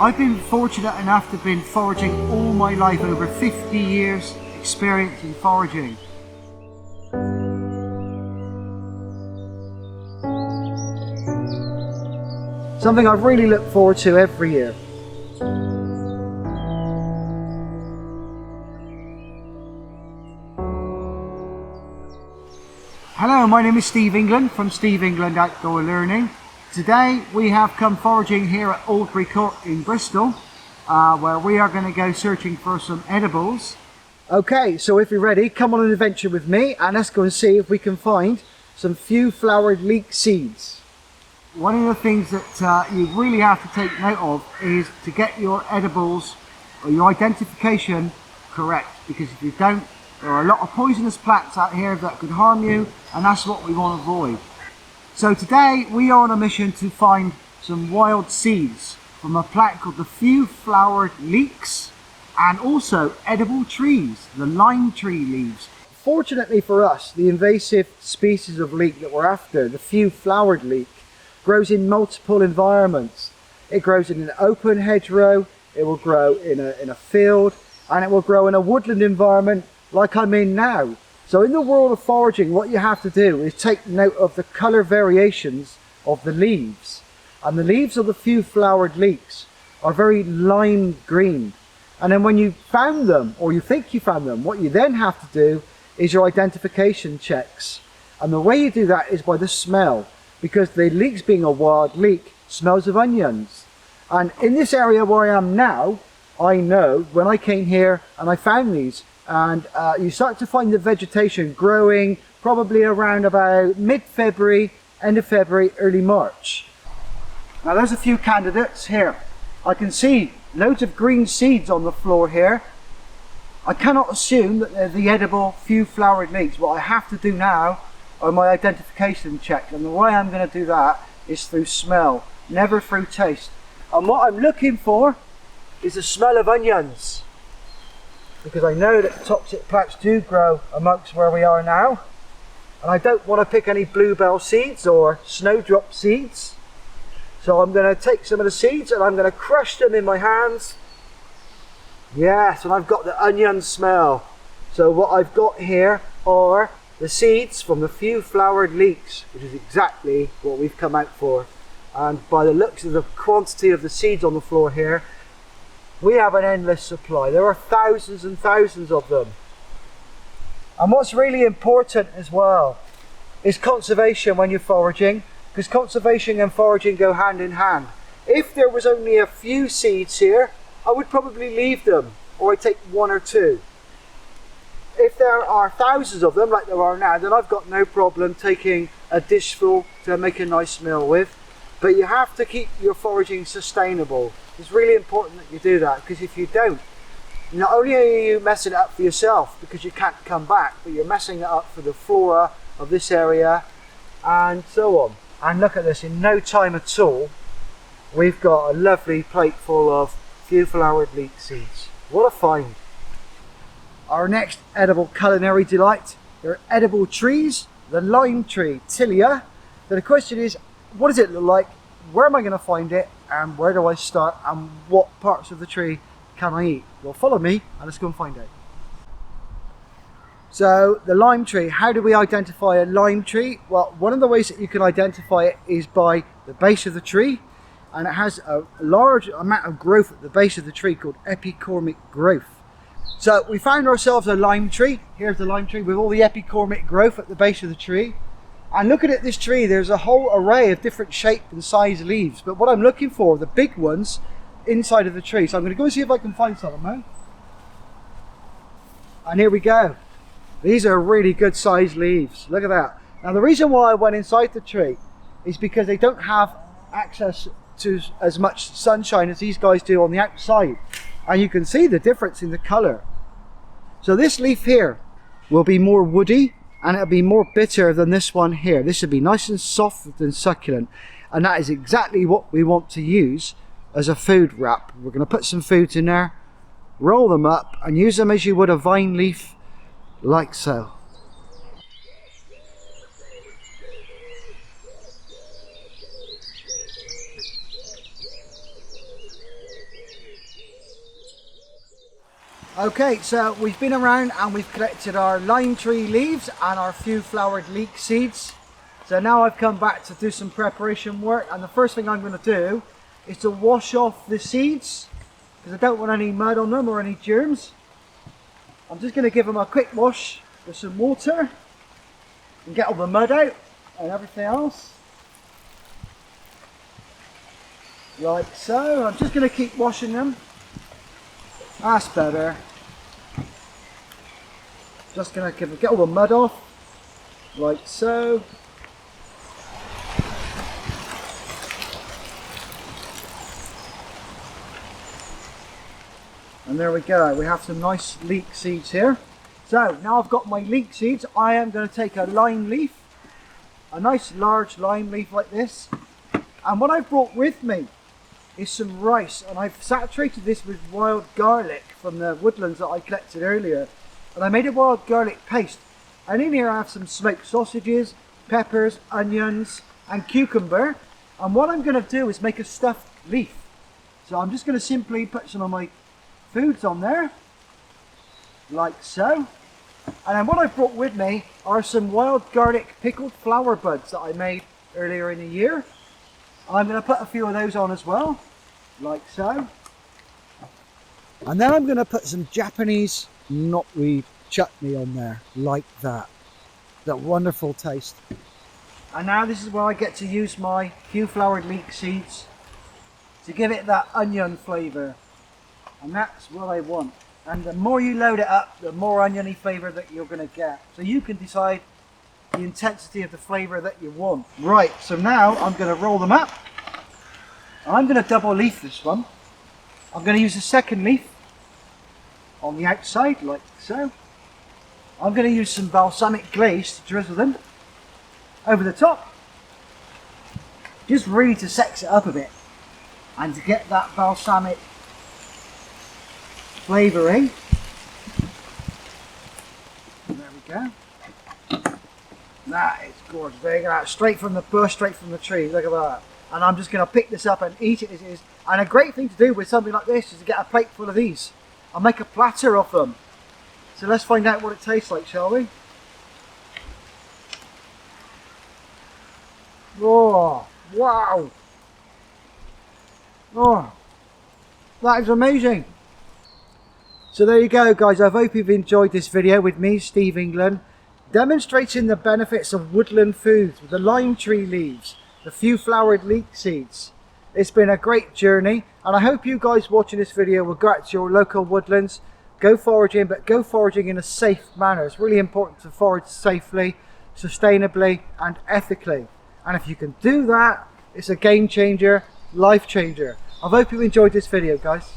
I've been fortunate enough to have been foraging all my life, over 50 years experience in foraging. Something I've really looked forward to every year. Hello, my name is Steve England from Steve England Outdoor Learning. Today we have come foraging here at Alderbury Court in Bristol, where we are going to go searching for some edibles. Okay, so if you're ready, come on an adventure with me and let's go and see if we can find some few flowered leek seeds. One of the things that you really have to take note of is to get your edibles or your identification correct, because if you don't, there are a lot of poisonous plants out here that could harm you, and that's what we want to avoid. So today we are on a mission to find some wild seeds from a plant called the few flowered leeks, and also edible trees, the lime tree leaves. Fortunately for us, the invasive species of leek that we're after, the few flowered leek, grows in multiple environments. It grows in an open hedgerow, it will grow in a field, and it will grow in a woodland environment like I'm in now. So in the world of foraging, what you have to do is take note of the colour variations of the leaves. And the leaves of the few flowered leeks are very lime green. And then when you found them, or you think you found them, what you then have to do is your identification checks. And the way you do that is by the smell, because the leeks, being a wild leek, smells of onions. And in this area where I am now, I know when I came here and I found these, and you start to find the vegetation growing probably around about mid-February, end of February, early March. Now there's a few candidates here. I can see loads of green seeds on the floor here. I cannot assume that they're the edible few flowered leeks. What I have to do now are my identification check, and the way I'm going to do that is through smell, never through taste. And what I'm looking for is the smell of onions, because I know that toxic plants do grow amongst where we are now, and I don't want to pick any bluebell seeds or snowdrop seeds. So I'm going to take some of the seeds and I'm going to crush them in my hands. Yes, and I've got the onion smell. So what I've got here are the seeds from the few flowered leeks, which is exactly what we've come out for. And by the looks of the quantity of the seeds on the floor here, we have an endless supply. There are thousands and thousands of them. And what's really important as well is conservation when you're foraging, because conservation and foraging go hand in hand. If there was only a few seeds here, I would probably leave them, or I'd take one or two. If there are thousands of them, like there are now, then I've got no problem taking a dish full to make a nice meal with. But you have to keep your foraging sustainable. It's really important that you do that, because if you don't, not only are you messing it up for yourself because you can't come back, but you're messing it up for the flora of this area and so on. And look at this, in no time at all, we've got a lovely plate full of few flowered leek seeds. What a find. Our next edible culinary delight, they're edible trees, the lime tree, Tilia. So the question is, what does it look like? Where am I going to find it? And where do I start? And what parts of the tree can I eat? Well, follow me and let's go and find out. So the lime tree, how do we identify a lime tree? Well, one of the ways that you can identify it is by the base of the tree. And it has a large amount of growth at the base of the tree called epicormic growth. So we found ourselves a lime tree. Here's the lime tree with all the epicormic growth at the base of the tree. And looking at this tree, there's a whole array of different shape and size leaves. But what I'm looking for are the big ones inside of the tree. So I'm going to go and see if I can find some of them. And here we go. These are really good sized leaves. Look at that. Now the reason why I went inside the tree is because they don't have access to as much sunshine as these guys do on the outside. And you can see the difference in the colour. So this leaf here will be more woody, and it'll be more bitter than this one here. This will be nice and soft and succulent, and that is exactly what we want to use as a food wrap. We're going to put some foods in there, roll them up and use them as you would a vine leaf, like so. Okay, so we've been around and we've collected our lime tree leaves and our few flowered leek seeds. So now I've come back to do some preparation work, and the first thing I'm going to do is to wash off the seeds because I don't want any mud on them or any germs. I'm just going to give them a quick wash with some water and get all the mud out and everything else. Like so. I'm just going to keep washing them. That's better. Just going to get all the mud off, like so. And there we go, we have some nice leek seeds here. So now I've got my leek seeds, I am going to take a lime leaf, a nice large lime leaf like this. And what I've brought with me is some rice, and I've saturated this with wild garlic from the woodlands that I collected earlier, and I made a wild garlic paste. And in here I have some smoked sausages, peppers, onions and cucumber, and what I'm going to do is make a stuffed leaf. So I'm just going to simply put some of my foods on there like so, and then what I've brought with me are some wild garlic pickled flower buds that I made earlier in the year. I'm going to put a few of those on as well, like so. And then I'm going to put some Japanese knotweed chutney on there, like that. That wonderful taste. And now this is where I get to use my few flowered leek seeds to give it that onion flavour. And that's what I want. And the more you load it up, the more oniony flavour that you're going to get. So you can decide the intensity of the flavour that you want. Right, so now I'm going to roll them up. I'm going to double leaf this one. I'm going to use the second leaf on the outside, like so. I'm going to use some balsamic glaze to drizzle them over the top. Just really to sex it up a bit and to get that balsamic flavouring. There we go. That is gorgeous. There you go. Straight from the bush, straight from the tree. Look at that. And I'm just going to pick this up and eat it as it is. And a great thing to do with something like this is to get a plate full of these. I'll make a platter of them. So let's find out what it tastes like, shall we? Oh, wow. Oh, that is amazing. So there you go, guys. I hope you've enjoyed this video with me, Steve England, demonstrating the benefits of woodland foods with the lime tree leaves, the few flowered leek seeds. It's been a great journey, and I hope you guys watching this video will go out to your local woodlands, go foraging, but go foraging in a safe manner. It's really important to forage safely, sustainably and ethically. And if you can do that, it's a game changer, life changer. I hope you enjoyed this video, guys.